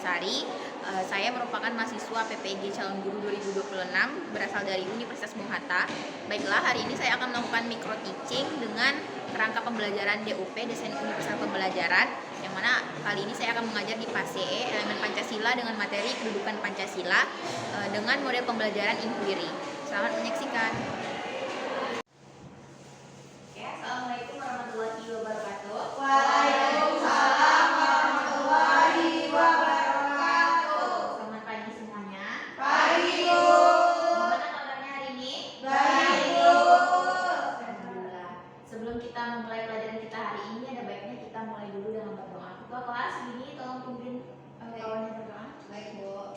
Sari. Saya merupakan mahasiswa PPG Calon Guru 2026 berasal dari Universitas Bung Hatta. Baiklah, hari ini saya akan melakukan micro teaching dengan kerangka pembelajaran DUP, Desain Universal Pembelajaran, yang mana kali ini saya akan mengajar di PASE elemen Pancasila dengan materi kedudukan Pancasila dengan model pembelajaran inquiry. Selamat menyaksikan. Oke, Assalamualaikum warahmatullahi wabarakatuh. Waalaikumsalam warahmatullahi wabarakatuh. Selamat pagi semuanya. Pagi, Bu. Gimana kabarnya hari ini? Baik, Bu. Alhamdulillah. Sebelum kita memulai pelajaran kita hari ini, ada baiknya kita mulai dulu dengan berdoa. Ketua kelas ini tolong pimpin kawannya berdoa. Baik, Bu.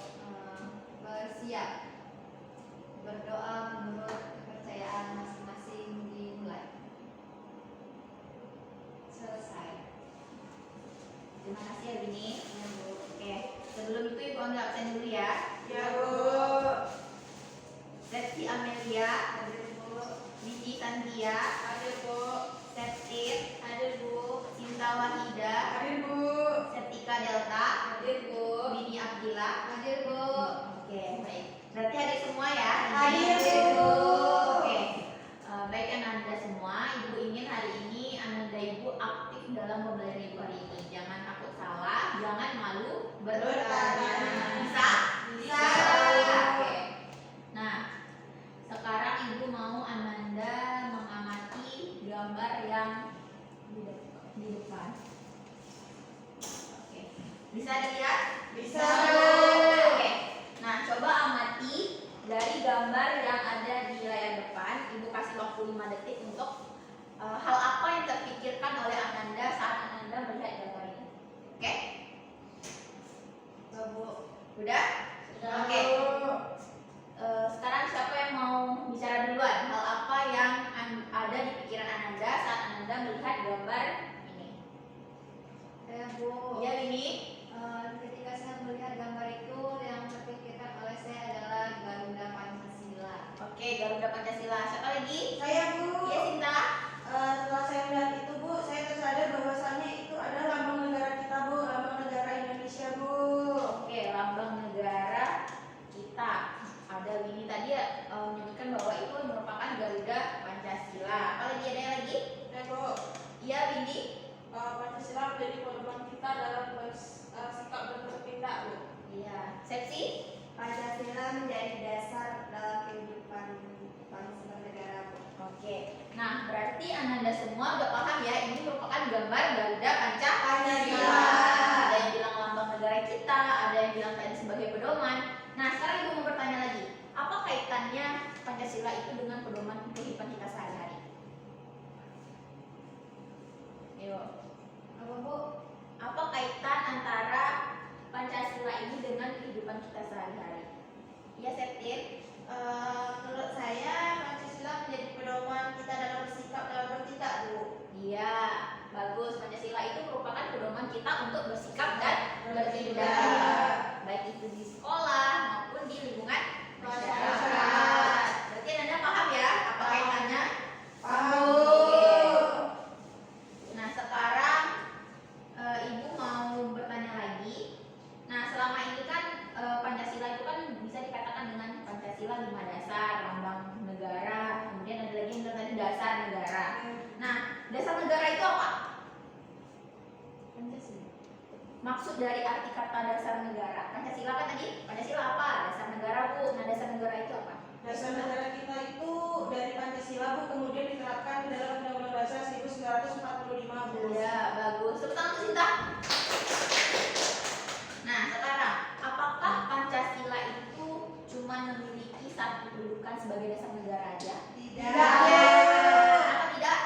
Bersiap. Berdoa menurut kepercayaan masing-masing dimulai. Selesai. Terima kasih ya Bini. Ya, Bu. Oke, sebelum itu Ibu ambil absen dulu ya. Ya, Bu. Septi Amelia, Hadir, Bu. Vicky Santia, Hadir, Bu. Septit, Hadir, Bu. Sinta Wahida, Hadir, Bu. Septika Delta, Hadir, Bu. Bini Abdillah. Hadir, Bu. Oke, baik. Berarti hadir semua ya? Hadir, Bu. Oke. Baik Ananda semua, Ibu ingin hari ini Ananda Ibu aktif dalam pembelajaran Ibu hari ini. Jangan takut salah, jangan malu bertanya. Bisa? Bisa. Oke. Nah, sekarang Ibu mau Ananda mengamati gambar yang di depan. Oke. Bisa dilihat? Bisa, Oke. Nah, coba amati dari gambar yang ada di layar depan. Ibu kasih waktu 5 detik untuk hal apa yang terpikirkan oleh Ananda saat Ananda melihat gambar ini. Oke? Bu. Udah? Oke. Bu. Sekarang siapa yang mau bicara duluan? Hal apa yang ada di pikiran Ananda saat Ananda melihat gambar ini? Bu. Ya, ini. Ketika saya melihat gambar itu, yang terpikirkan oleh saya adalah Garuda Pancasila. Oke, Garuda Pancasila. Siapa lagi? Saya, Bu. Ya, Sinta. Setelah saya melihat itu, Bu, saya tersadar bahwasannya itu adalah lambang negara kita, Bu, lambang negara Indonesia, Bu. Oke, lambang negara kita. Ada Winnie tadi menyebutkan bahwa itu merupakan Garuda Pancasila. Apa lagi, ada yang lagi? Ya, Bu. Iya, Winnie. Pancasila menjadi pedoman kita dalam sikap dan bertindak, Bu. Iya. Sepsi? Pancasila menjadi dasar dalam kehidupan bangsa dan negara, Bu. Oke. Nah, berarti Ananda semua udah paham ya, ini merupakan gambar Garuda Pancasila. Ada yang bilang lambang negara kita, ada yang bilang tadi sebagai pedoman. Nah, sekarang Ibu mau bertanya lagi, apa kaitannya Pancasila itu dengan pedoman kehidupan kita sehari-hari? Yuk. Apa, Bu? Apa kaitan antara Pancasila ini dengan kehidupan kita sehari-hari? Iya, Septin? Menurut saya Pancasila menjadi pedoman kita dalam bersikap dalam bertindak, Bu. Iya, bagus. Pancasila itu merupakan pedoman kita untuk bersikap dan bertindak, Bertindak. baik itu di sekolah maupun di lingkungan masyarakat. Masyarakat. Berarti Anda paham ya apa kaitannya? Paham, Bu. Oke. Nah, sekarang Ibu mau bertanya lagi. Nah, selama ini kan Pancasila itu kan bisa dikatakan dengan Pancasila 5 dasar, lambang negara, kemudian ada lagi yang tadi dasar negara. Nah, dasar negara itu apa? Pancasila. Maksud dari arti kata dasar negara. Pancasila kan tadi, Pancasila apa? Dasar negara, Bu. Nah, dasar negara itu apa? Dasar negara kita itu dari Pancasila, Bu, kemudian diterapkan di dalam Undang-Undang Dasar 1945, Bu. Ya, bagus. Tepuk tangan untuk Sinta. Nah, sekarang, apakah Pancasila itu cuma memiliki satu kedudukan sebagai dasar negara aja? Tidak. Kenapa tidak?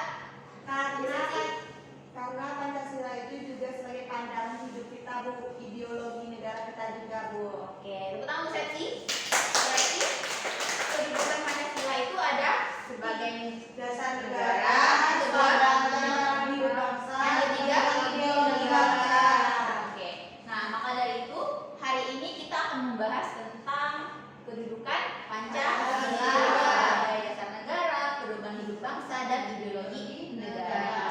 Karena Pancasila itu juga sebagai pandangan hidup kita, Bu, ideologi negara kita juga, Bu. Oke, tepuk tangan untuk Sepsi. Berarti kedudukan Pancasila itu ada sebagai Dasar negara, kedua, hidup bangsa, yang ketiga, ideologi bangsa. Oke. Nah, maka dari itu hari ini kita akan membahas tentang kedudukan Pancasila, sebagai dasar negara, pedoman hidup bangsa, dan ideologi negara.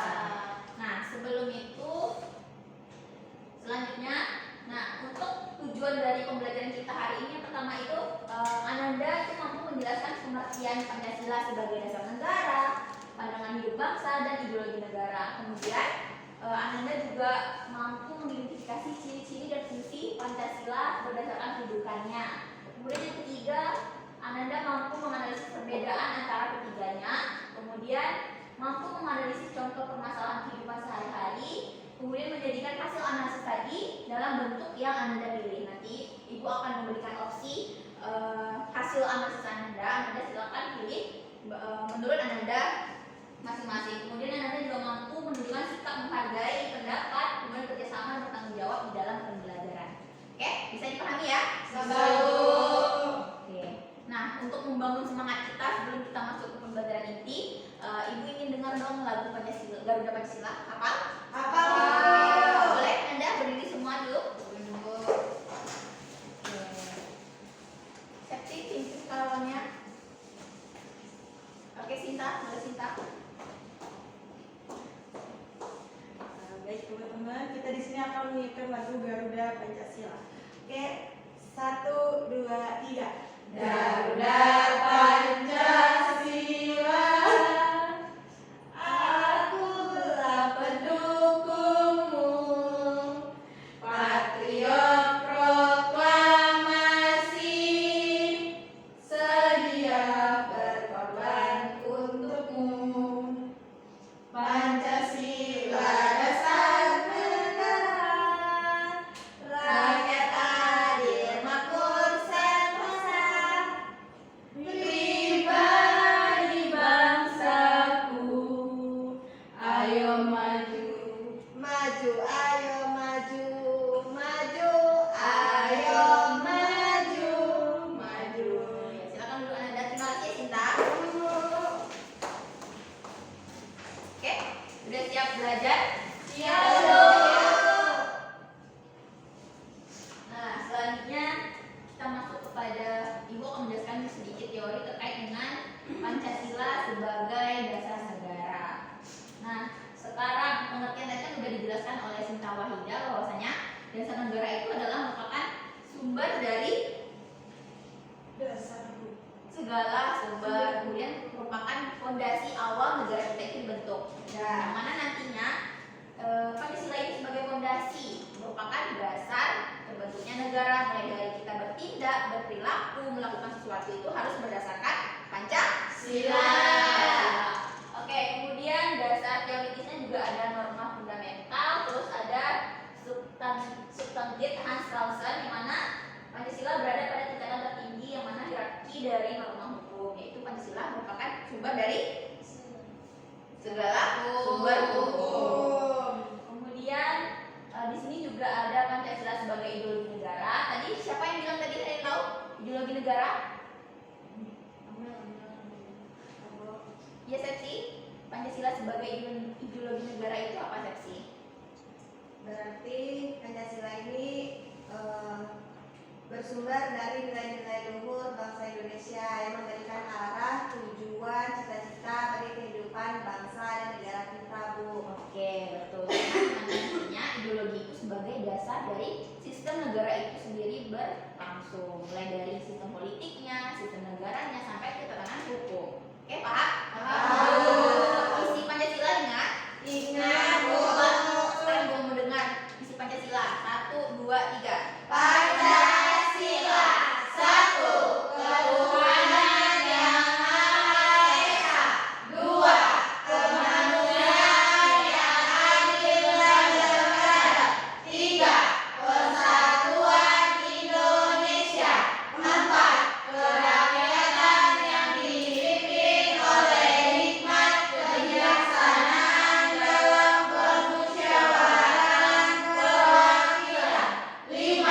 Nah, sebelum itu selanjutnya, nah untuk tujuan dari pembelajaran kita hari ini yang pertama itu Ananda itu mampu menjelaskan pengertian Pancasila sebagai dasar negara, pandangan hidup bangsa, dan ideologi negara. Kemudian Ananda juga mampu mengidentifikasi ciri-ciri dan fungsi Pancasila berdasarkan kedudukannya. Kemudian yang ketiga, Ananda mampu menganalisis perbedaan antara ketiganya. Kemudian mampu menganalisis contoh permasalahan kehidupan sehari-hari. Kemudian menjadikan hasil analisis tadi dalam bentuk yang Ananda pilih. Nanti Ibu akan memberikan opsi hasil analisis Ananda silakan pilih menurut Ananda masing-masing. Kemudian Ananda juga mampu menunjukkan sikap menghargai pendapat, kemudian kerjasama dan bertanggung jawab di dalam pembelajaran. Oke, bisa dipahami ya? Oke. Nah, untuk membangun semangat kita sebelum kita masuk ke pembelajaran inti, Ibu ingin dengar dong lagu Pancasila, Garuda Pancasila. Hafal? Hafal. Boleh Anda berdiri semua dulu. Septi, pimpin kawannya. Oke, Sinta, boleh Sinta. Baik teman-teman, kita di sini akan menyanyikan lagu Garuda Pancasila. Oke, 1, 2, 3. Garuda Pancasila, akulah pendukungmu, patriot proklamasi, sedia berkorban untukmu. Pancasila dasar negara, rakyat adil makmur sentosa, pribadi bangsaku, ayo maju, maju, ayo maju, maju, ayo maju, maju. Silakan dulu Ananda. Terima kasih Sinta. Oke, sudah siap belajar? Nah, selanjutnya kita masuk kepada Ibu akan menjelaskan sedikit teori terkait dengan Pancasila sebagai dasar negara. Nah, sekarang pengertian tadi kan sudah dijelaskan oleh Sinta Wahida bahwasanya dasar negara itu adalah merupakan sumber dari Dasarku. segala sumber, kemudian merupakan fondasi awal negara kita itu dibentuk. Yang mana nantinya Pancasila ini sebagai fondasi merupakan dasar terbentuknya negara, mulai dari kita bertindak, berperilaku, melakukan sesuatu itu harus berdasarkan Pancasila. Oke, kemudian dasar teoritisnya juga ada norma fundamental, terus ada substantif Hans Clausen, yang mana Pancasila berada pada tingkatan tertinggi yang mana hierarki dari norma hukum, yaitu Pancasila merupakan sumber dari segala sumber hukum. Kemudian di sini juga ada Pancasila sebagai ideologi negara. Tadi siapa yang bilang tadi? Ada yang tahu ideologi negara? Ya, Sepsi. Pancasila sebagai ideologi negara itu apa, Sepsi? Berarti Pancasila ini bersumber dari nilai-nilai luhur bangsa Indonesia yang memberikan arah, tujuan, cita-cita bagi kehidupan bangsa dan negara kita, Bu. Oke, betul. Nantinya ideologi itu sebagai dasar dari sistem negara itu sendiri berlangsung, mulai dari sistem politiknya, sistem negaranya, sampai ke tatanan hukum. Oke, paham? Isi Pancasila ingat? Ingat, Bu. Sekarang gue mau dengar isi Pancasila. 1, 2, 3. Pancasila, satu, ketuhanan yang Maha Esa. 2, kemanusiaan yang adil dan beradab. 3, persatuan Indonesia. 4, kerakyatan yang dipimpin oleh hikmat kebijaksanaan dalam permusyawaratan perwakilan. 5,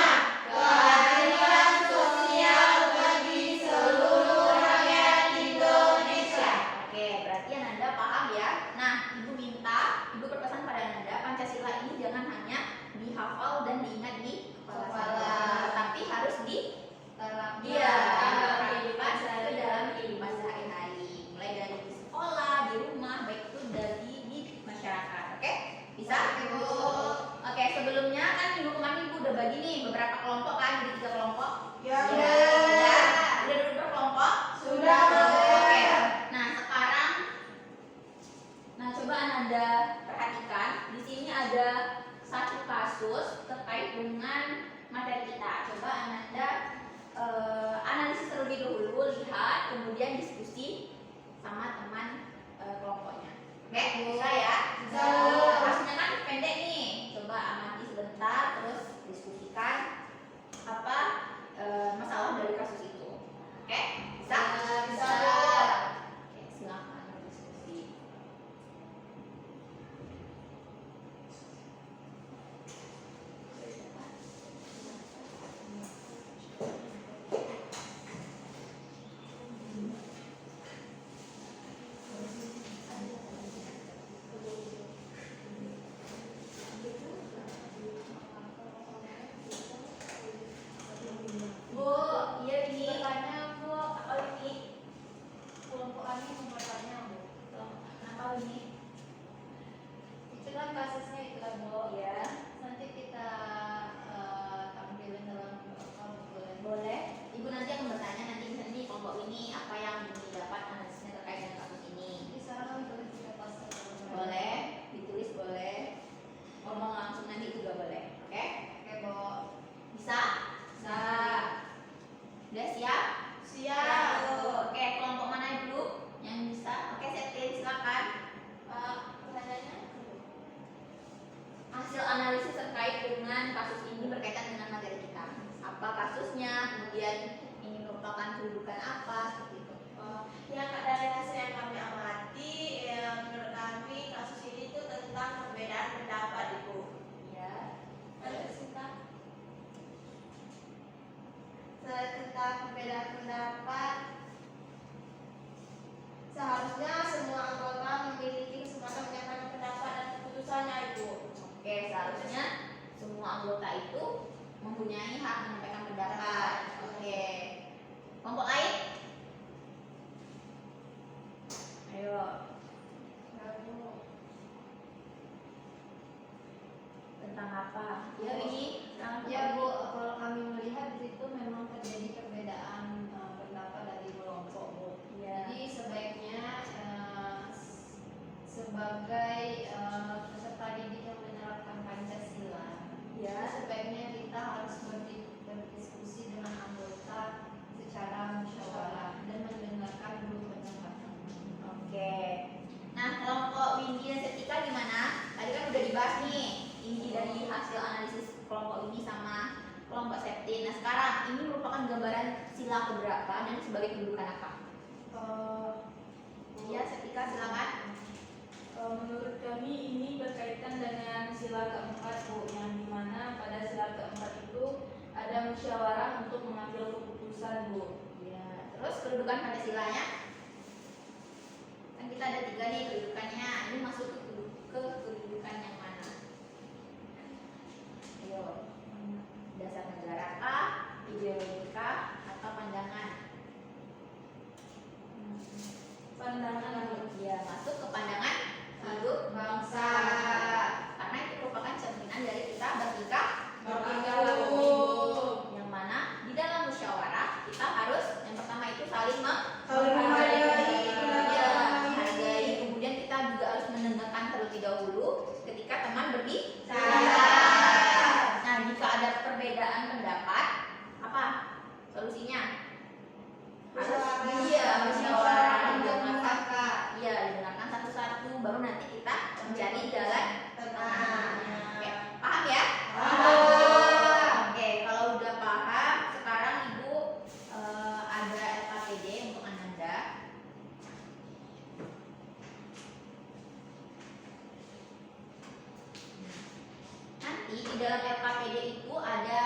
keadilan sosial bagi seluruh rakyat Indonesia. Oke, berarti Ananda paham ya. Nah, Ibu minta, Ibu berpesan pada Ananda, Pancasila ini jangan hanya dihafal dan diingat di kepala, tapi harus diterapkan ke dalam kehidupan sehari-hari, mulai dari di sekolah, di rumah, baik itu dari di masyarakat. Oke, bisa? Oke, sebelumnya kan minggu kemarin Ibu udah berbagi nih beberapa kelompok kan, jadi 3 kelompok. Ya, Udah duduk berkelompok? Sudah. Oke. Nah, sekarang coba Ananda perhatikan, di sini ada satu kasus terkait dengan materi kita. Coba Ananda analisis terlebih dahulu, lihat, kemudian diskusi sama teman kelompoknya. Oke, bisa ya? Bisa. Kasusnya kan pendek nih. Coba amati sebentar, terus diskusikan apa masalah dari kasus itu. Oke, bisa? Bisa. Oke, silakan diskusi. Bu, iya ini bertanya Bu, apa ini? Kelompok kami mau bertanya Bu. Kenapa ini? Itu kan kasusnya itu kan Bu, Ya, nanti kita tampilin dalam boleh. boleh. Ibu nanti akan bertanya nanti misalnya nih kelompok ini apa yang didapat analisisnya terkait dengan kasus ini. Bisa kan tulis juga pas Boleh, ditulis boleh. Ngomong langsung nanti juga boleh. Oke? Oke Bu. Bisa? Bisa. Udah siap? Siap. Oke, kelompok mana dulu yang bisa? Oke, Setin silakan. Pertanyaannya Hasil analisis terkait dengan kasus ini berkaitan dengan materi kita. Apa kasusnya? Kemudian ini merupakan kedudukan apa? Seperti itu. Yang dari hasil yang kami amati, yang menurut kami kasus ini itu tentang perbedaan pendapat, Ibu. Ya. tentang perbedaan pendapat, seharusnya semua anggota memiliki kesempatan menyatakan pendapat dan keputusannya Ibu. Oke, seharusnya semua anggota itu mempunyai hak menyampaikan pendapat. Oke. Kelompok lain? Ayo. Tentang apa? Ya ini. Ya Bu, kalau kami melihat di situ memang terjadi perbedaan pendapat dari kelompok Bu. Ya. Jadi sebaiknya sebagai peserta didik yang menerapkan Pancasila, Ya. sebaiknya kita harus berdiskusi dengan anggota secara musyawarah dan mendengarkan dulu pendapat. Oke. Nah, kelompok Windy dan Setika gimana? Tadi kan udah dibahas nih inti dari hasil analisis kelompok ini sama kelompok Septin. Nah, sekarang ini merupakan gambaran sila keberapa dan sebagai kedudukan apa? Ya, Setika silakan. Menurut kami ini berkaitan dengan sila keempat Bu, yang dimana pada sila keempat itu ada musyawarah untuk mengambil keputusan Bu. Ya, terus kedudukan Pancasilanya? Kan kita ada 3 nih kedudukannya. Ini masuk ke kedudukan yang mana? Ayo. Dasar negara kah, ideologi kah, atau pandangan? Pandangan Bu. Ya, masuk ke pandangan hidup bangsa. Karena itu merupakan cerminan dari kita bertingkah laku. Yang mana di dalam musyawarah kita harus yang pertama itu saling menghargai. Ya, menghargai. Kemudian kita juga harus mendengarkan terlebih dahulu ketika teman berbicara. Nah, jika ada perbedaan pendapat, apa solusinya? Iya, musyawarah didengarkan. Iya, didengarkan satu-satu, baru nanti kita mencari jalan tengahnya. Oke, paham ya? Oke, kalau udah paham, sekarang Ibu ada LKPD untuk Ananda. Nanti di dalam LKPD itu ada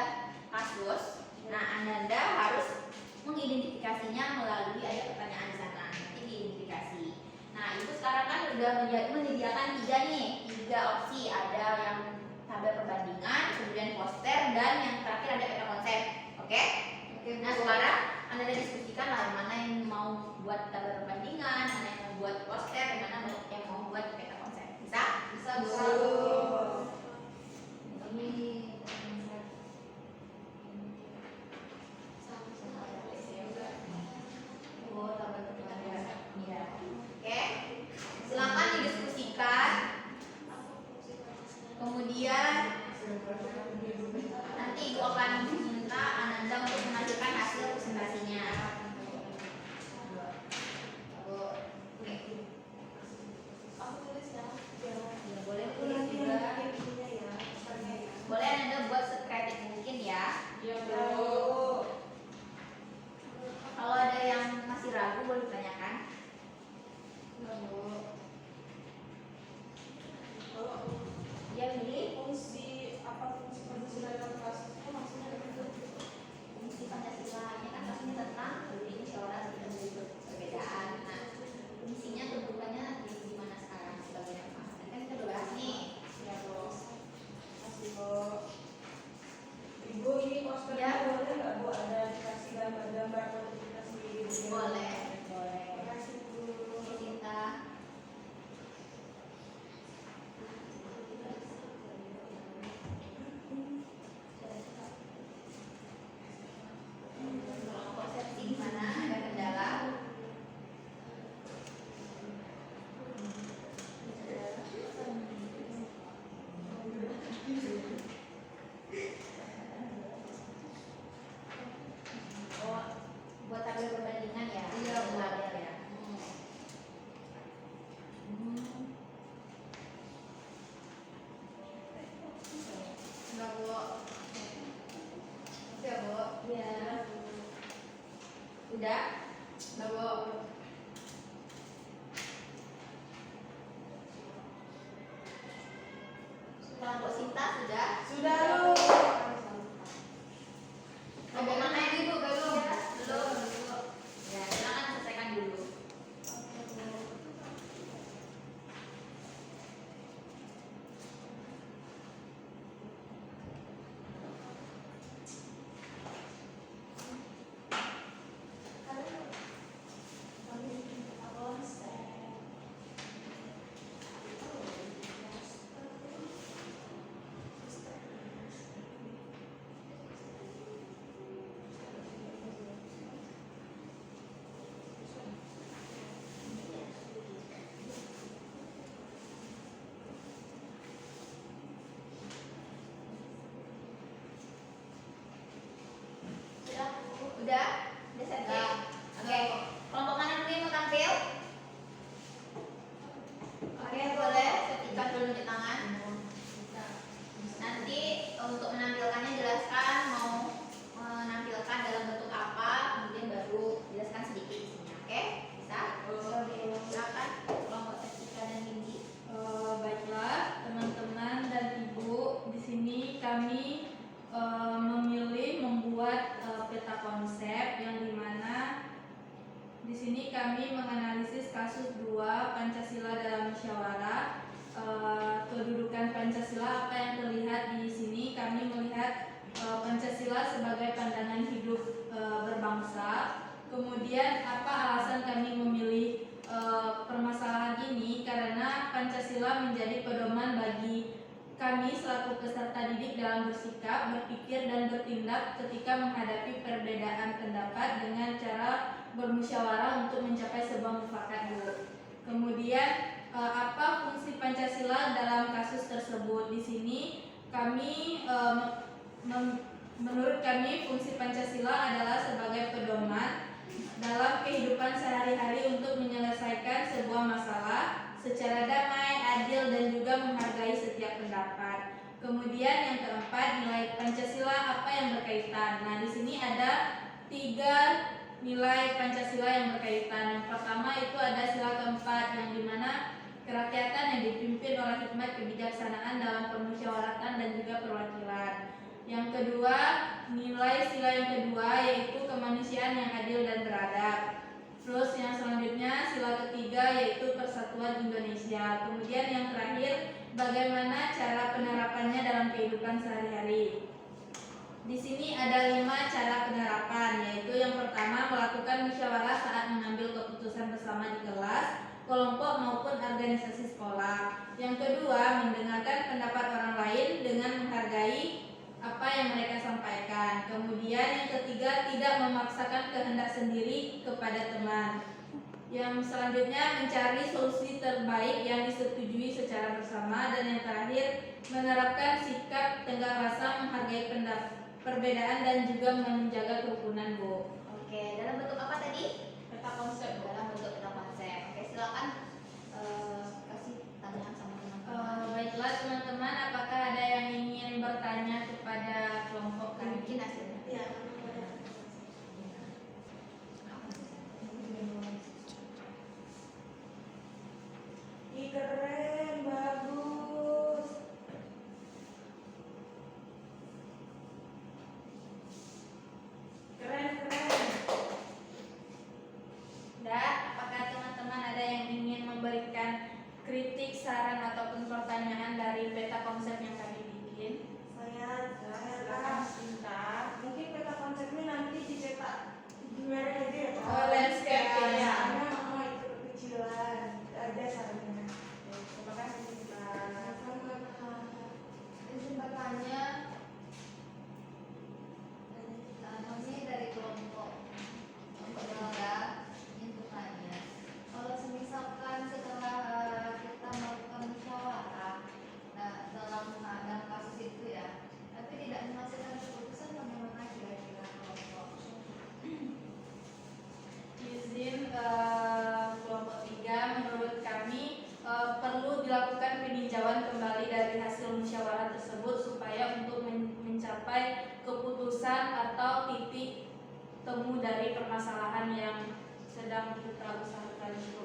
kasus. Nah, Ananda harus mengidentifikasinya melalui ada pertanyaan di sana. Nanti diidentifikasi. Nah, Ibu sekarang kan udah menyediakan 3 opsi. Ada yang tabel perbandingan, kemudian poster, dan yang terakhir ada peta konsep. Oke? Nah, sekarang Ananda diskusikan lah mana yang mau buat tabel perbandingan, mana yang mau buat poster, mana yang mau buat peta konsep. Bisa? Bisa Bu. Bisa, Bu. Ini gambar-gambar kalau kita sendiri. Boleh. Boleh. Terima kasih Bu. Cinta. Kelompok seksi gimana? Ada kendala? Oh, buat tabel perbandingan ya? Iya, Bu. Tabel ya. Enggak, Bu. Oke, Bu. Iya. Udah? Enggak, Bu. Kelompok Sinta sudah? Sudah Bu. Kelompok mana yang Ibu belum? Belum. Ya, silakan selesaikan dulu. Sudah? Udah? Udah set ya? Oke. Kelompok mana dulu yang mau tampil? Oke, boleh. Setipkan dulu di tangan. Nanti untuk menampilkannya jelaskan mau menampilkan dalam bentuk apa, kemudian baru jelaskan sedikit isinya. Oke? Bisa? Silakan kelompok Setika dan Windy. Baiklah teman-teman dan ibu, di sini kami memilih membuat peta konsep yang dimana di sini kami menganalisis kasus 2 Pancasila dalam musyawarah. Kedudukan Pancasila apa yang terlihat di sini, kami melihat Pancasila sebagai pandangan hidup berbangsa. Kemudian apa alasan kami memilih permasalahan ini, karena Pancasila menjadi pedoman bagi kami selaku peserta didik dalam bersikap, berpikir, dan bertindak ketika menghadapi perbedaan pendapat dengan cara bermusyawarah untuk mencapai sebuah mufakat. Kemudian apa fungsi Pancasila dalam kasus tersebut? Di sini kami menurut kami fungsi Pancasila adalah sebagai pedoman dalam kehidupan sehari-hari untuk menyelesaikan sebuah masalah secara damai, adil, dan juga menghargai setiap pendapat. Kemudian yang keempat, nilai Pancasila apa yang berkaitan. Nah, di sini ada 3 nilai Pancasila yang berkaitan. Yang pertama itu ada sila keempat, yang dimana kerakyatan yang dipimpin oleh hikmat kebijaksanaan dalam permusyawaratan dan juga perwakilan. Yang kedua, nilai sila yang kedua yaitu kemanusiaan yang adil dan beradab. Terus yang selanjutnya sila ketiga yaitu persatuan Indonesia. Kemudian yang terakhir, bagaimana cara penerapannya dalam kehidupan sehari-hari. Di sini ada 5 cara penerapan, yaitu yang pertama melakukan musyawarah saat mengambil keputusan bersama di kelas, kelompok maupun organisasi sekolah. Yang kedua, mendengarkan pendapat orang lain dengan menghargai apa yang mereka sampaikan. Kemudian yang ketiga, tidak memaksakan kehendak sendiri kepada teman. Yang selanjutnya, mencari solusi terbaik yang disetujui secara bersama. Dan yang terakhir, menerapkan sikap tenggang rasa, menghargai perbedaan dan juga menjaga kerukunan, Bu. Oke, dalam bentuk apa tadi? Peta konsep, Bu. Dalam bentuk peta konsep. Oke, silakan kasih tanya sama teman-teman. Baiklah teman-teman, apakah ada yang ingin bertanya kepada kelompok kami? Mungkin hasilnya. Ya. Ih, keren, bagus. Keren, keren. Dan apakah teman-teman ada yang ingin memberikan kritik, saran ataupun pertanyaan dari peta konsep yang kami keputusan atau titik temu dari permasalahan yang sedang kita usahakan untuk.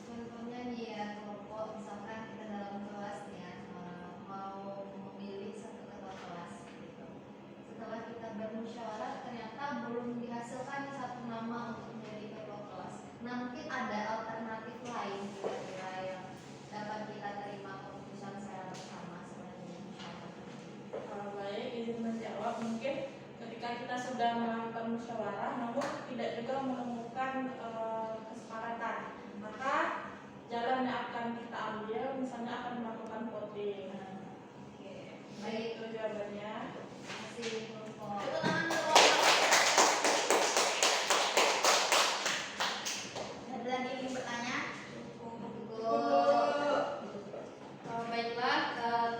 Contohnya nih ya, kelompok misalkan kita dalam kelas nih ya, mau memilih satu ketua kelas gitu. Setelah kita bermusyawarah ternyata belum dihasilkan nih satu nama untuk menjadi ketua kelas. Nah mungkin ada alternatif lain kira-kira yang dapat kita terima keputusan secara bersama selain musyawarah. Baik, izin menjawab. Mungkin ketika kita sudah melakukan musyawarah namun tidak juga menemukan kesepakatan, maka jalan yang akan kita ambil misalnya akan melakukan voting. Oke, Baik, itu jawabannya. masih kelompok. Tepuk tangan untuk kelompok. Ada lagi yang ingin bertanya? Baiklah,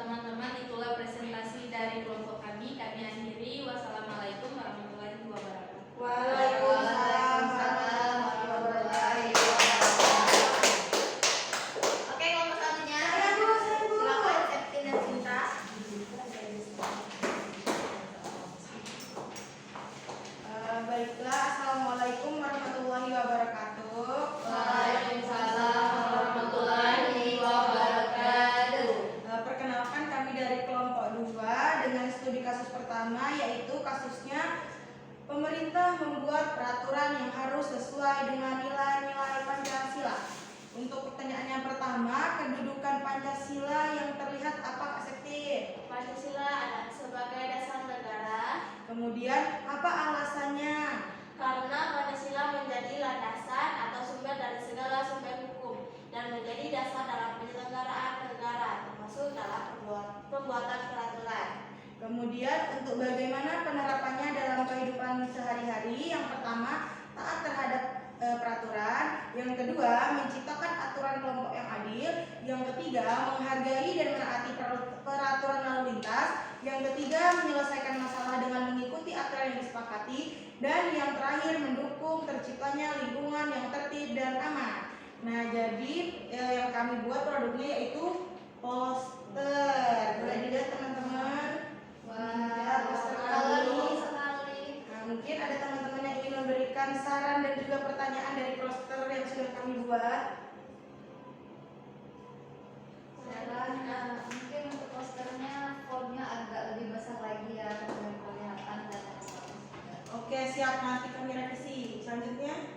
teman-teman, itulah presentasi dari kelompok kami. Kami akhiri. Wassalamualaikum warahmatullahi wabarakatuh. Waalaikumsalam warahmatullahi wabarakatuh. Oke, kelompok selanjutnya. Saya Bu. Silakan Septin dan Cinta. Baiklah, assalamualaikum warahmatullahi wabarakatuh. Waalaikumsalam warahmatullahi wabarakatuh. Perkenalkan kami dari kelompok 2 dengan studi kasus pertama, yaitu kasusnya pemerintah membuat peraturan yang harus sesuai dengan nilai-nilai Pancasila. Untuk pertanyaan yang pertama, kedudukan Pancasila yang terlihat apa Kak Septi? Pancasila ada sebagai dasar negara Kemudian apa alasannya? karena Pancasila menjadi landasan atau sumber dari segala sumber hukum dan menjadi dasar dalam penyelenggaraan negara termasuk dalam pembuatan peraturan. Kemudian untuk bagaimana penerapannya dalam kehidupan sehari-hari? Yang pertama, taat terhadap peraturan. Yang kedua, menciptakan aturan kelompok yang adil. Yang ketiga, menghargai dan menaati peraturan lalu lintas. Yang ketiga, menyelesaikan masalah dengan mengikuti aturan yang disepakati. Dan yang terakhir, mendukung terciptanya lingkungan yang tertib dan aman. Nah, jadi yang kami buat produknya yaitu poster. Boleh dilihat teman-teman. Ya, poster kami. Sekali. Nah, mungkin ada teman-teman yang ingin memberikan saran dan juga pertanyaan dari poster yang sudah kami buat. Mungkin untuk posternya fontnya agak lebih besar lagi ya agar kelihatan dan Oke, siap, nanti kami revisi. Selanjutnya,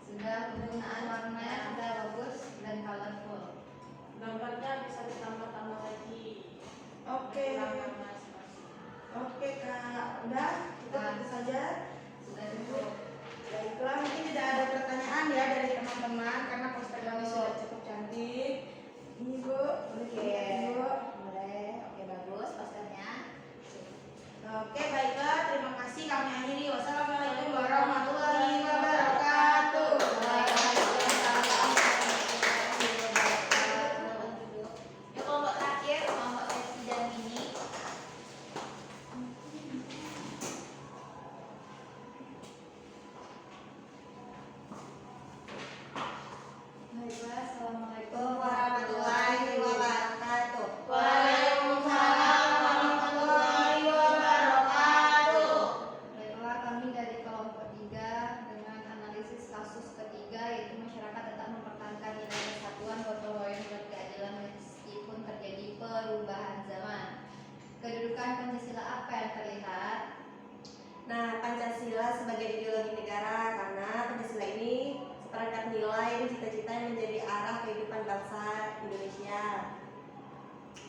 sudah penggunaan warnanya sudah bagus dan colorful. Gambarnya bisa ditambah-tambah lagi. oke, oke Kak, udah cukup itu saja. Sudah cukup. Baiklah, mungkin tidak ada pertanyaan ya dari teman-teman karena poster kami sudah cukup cantik. Ini Bu, boleh dilihat, Bu. Boleh. Oke, bagus posternya. Oke, baiklah, terima kasih. Kami akhiri. Wassalamualaikum warahmatullahi wabarakatuh. Ya, kelompok terakhir, kelompok Septi dan Mini. Baiklah, assalamualaikum Warahmatullahi wabarakatuh. Waalaikumsalam warahmatullahi wabarakatuh. Baiklah, kami dari kelompok 3 dengan analisis kasus ketiga yaitu masyarakat tetap mempertahankan nilai persatuan, gotong royong dan keadilan meskipun terjadi perubahan zaman. Kedudukan Pancasila apa yang terlihat? Nah, Pancasila sebagai ideologi negara karena Pancasila ini seperangkat nilai dan cita-cita yang menjadi arah kehidupan bangsa Indonesia.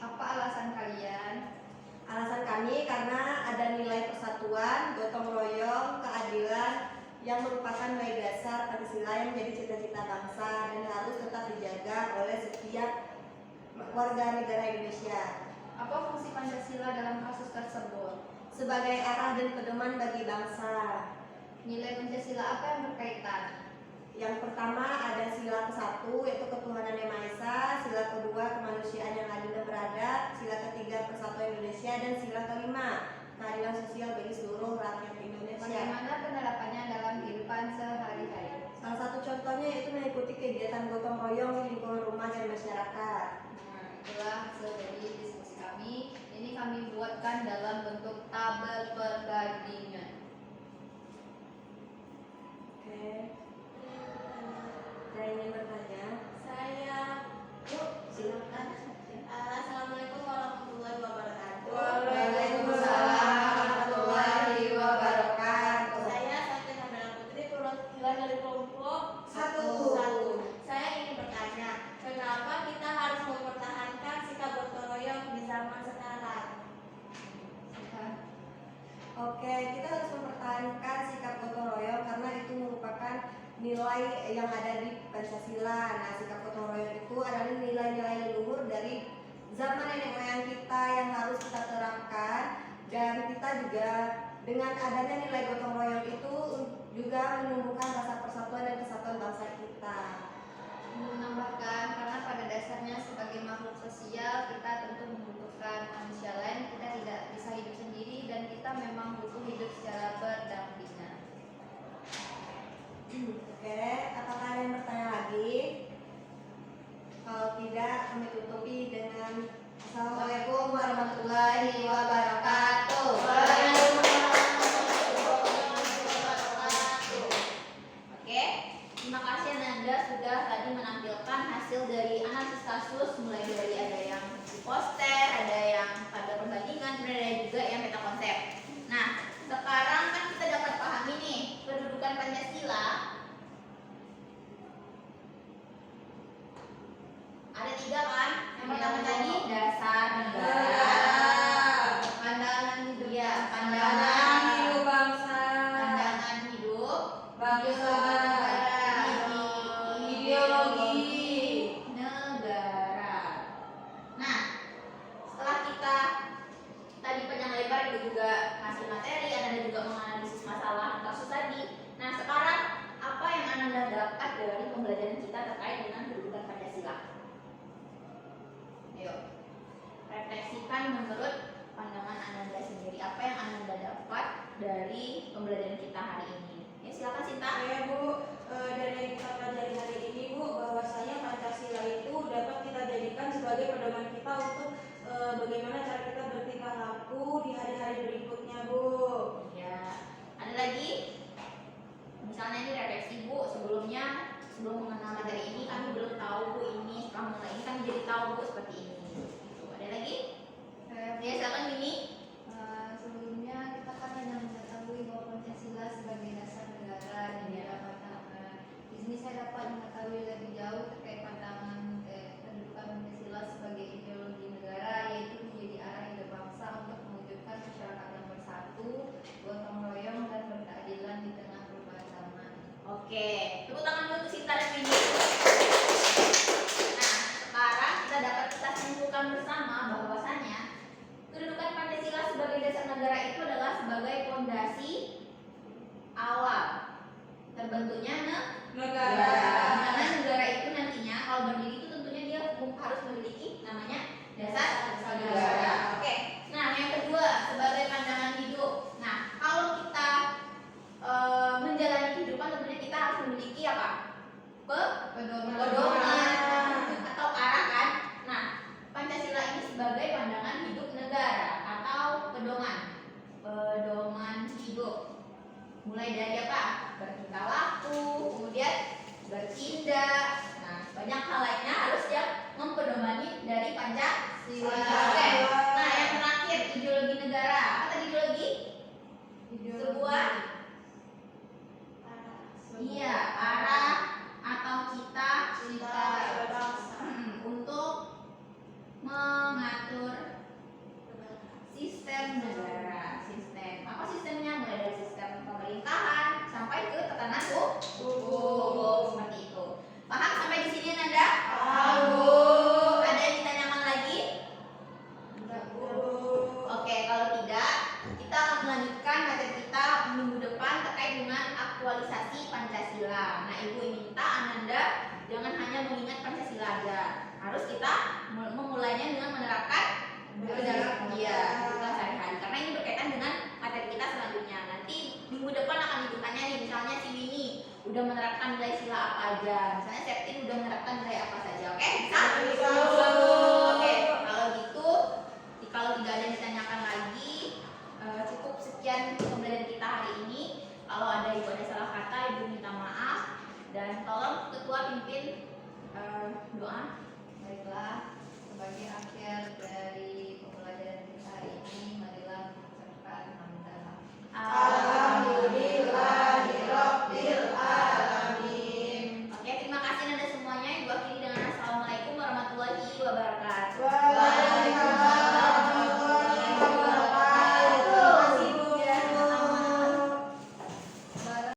Apa alasan kalian? Alasan kami karena ada nilai persatuan, gotong royong, keadilan yang merupakan nilai dasar Pancasila yang menjadi cita-cita bangsa dan harus tetap dijaga oleh setiap warga negara Indonesia. Apa fungsi Pancasila dalam kasus tersebut? Sebagai arah dan pedoman bagi bangsa. Nilai Pancasila apa yang berkaitan? Yang pertama ada sila ke-1 yaitu ketuhanan yang Maha Esa, sila kedua kemanusiaan yang adil dan beradab, sila ketiga persatuan Indonesia, dan sila kelima keadilan sosial bagi seluruh rakyat Indonesia. Bagaimana penerapannya dalam kehidupan sehari-hari? Salah satu contohnya yaitu mengikuti kegiatan gotong royong di lingkungan rumah dan masyarakat. Nah, itulah hasil dari diskusi kami. Ini kami buatkan dalam bentuk tabel perbandingan. Oke. Ada yang ingin bertanya? Saya, Bu, silakan. Assalamualaikum warahmatullahi wabarakatuh. Waalaikumsalam warahmatullahi wabarakatuh. Saya Sakti Nabila Putri, perwakilan dari kelompok Satu. Saya ingin bertanya, kenapa kita harus mempertahankan sikap gotong royong di zaman sekarang? Oke, kita harus mempertahankan sikap gotong royong karena itu merupakan nilai yang ada di Pancasila. Nah, sikap gotong royong itu adalah nilai-nilai leluhur dari zaman nenek moyang kita yang harus kita terapkan, dan kita juga dengan adanya nilai gotong royong itu juga menumbuhkan rasa persatuan dan kesatuan bangsa kita. Menambahkan, karena pada dasarnya sebagai makhluk sosial kita tentu membutuhkan manusia lain, kita tidak bisa hidup sendiri dan kita memang butuh hidup secara berdampingan. Oke, apakah ada yang bertanya lagi? Kalau tidak, kami tutupi dengan Assalamualaikum warahmatullahi wabarakatuh. Oke, terima kasih Ananda sudah tadi menampilkan hasil dari analisis kasus, mulai dari ada yang di poster, ada yang pada perbandingan, kemudian ada juga yang meta konsep. Nah, sekarang kan kita dapat pahami nih kedudukan Pancasila. Ada 3 kan? Yang pertama tadi dasar negara, Pandangan hidup ya, Pandangan pandangan hidup bangsa, pandangan hidup, bangsa, ideologi. negara. Nah, setelah kita tadi panjang lebar itu juga ngasih materi, Anda juga menganalisis masalah kasus tadi. Nah, sekarang apa yang Anda dapat dari pembelajaran kita terkait dengan kedudukan Pancasila? Ayo, refleksikan menurut pandangan Anda sendiri, apa yang Anda dapat dari pembelajaran kita hari ini. Ya, silakan Sinta. Saya, Bu, dari yang kita pelajari hari ini, Bu, bahwasanya Pancasila itu dapat kita jadikan sebagai pedoman kita untuk bagaimana cara kita bertingkah laku di hari-hari berikutnya, Bu. Ya, ada lagi? Misalnya ini refleksi Bu, sebelum mengenal materi ini kami belum tahu Bu ini, setelah mengenal ini kami jadi tahu Bu seperti ini. Gitu. Ada lagi? Ya, silakan Mimi. Sebelumnya kita kan hanya mengetahui bahwa Pancasila sebagai dasar negara dan era pantangan. Di sini saya dapat mengetahui lebih jauh terkait pandangan kedudukan Pancasila sebagai ideologi negara, yaitu menjadi arah hidup bangsa untuk mewujudkan masyarakat yang bersatu, gotong royong dan berkeadilan di tengah perubahan zaman. Oke, tepuk tangan dulu untuk Sinta dan Mimi. Nah, sekarang kita simpulkan bersama bahwasanya kedudukan Pancasila sebagai dasar negara itu adalah sebagai fondasi awal terbentuknya Negara. Karena negara itu nantinya kalau berdiri itu tentunya dia harus memiliki namanya dasar negara. Oke. Nah, yang kedua sebagai pandangan hidup. Nah, kalau kita menjalani kehidupan tentunya kita harus memiliki apa? Pedoman atau arah kan? Nah, Pancasila ini sebagai pandangan hidup negara atau pedoman hidup. Mulai dari apa? Bertingkah laku, kemudian bertindak. Nah, banyak hal lainnya harus yang mempedomani dari Pancasila. Oke. Nah, yang terakhir ideologi negara. Apa tadi ideologi? Sebuah iya, arah atau cita untuk mengatur sistem negara. Apa sistemnya? Mulai dari sistem pemerintahan sampai ke tatanan hukum seperti itu. Paham sampai di sini Nanda? Paham, Bu. Ada yang ditanyakan lagi? Oke, kalau tidak, kita akan melanjutkan materi kita minggu depan terkait dengan aktualisasi Pancasila. Nah, Ibu minta Ananda jangan hanya mengingat Pancasila aja, harus kita memulainya dengan menerapkan kehidupan sehari-hari. Karena ini berkaitan dengan materi kita selanjutnya. Nanti minggu depan akan ditanya nih, misalnya si Winnie udah menerapkan nilai sila apa aja, misalnya Septin udah menerapkan nilai apa saja. Oke, bisa?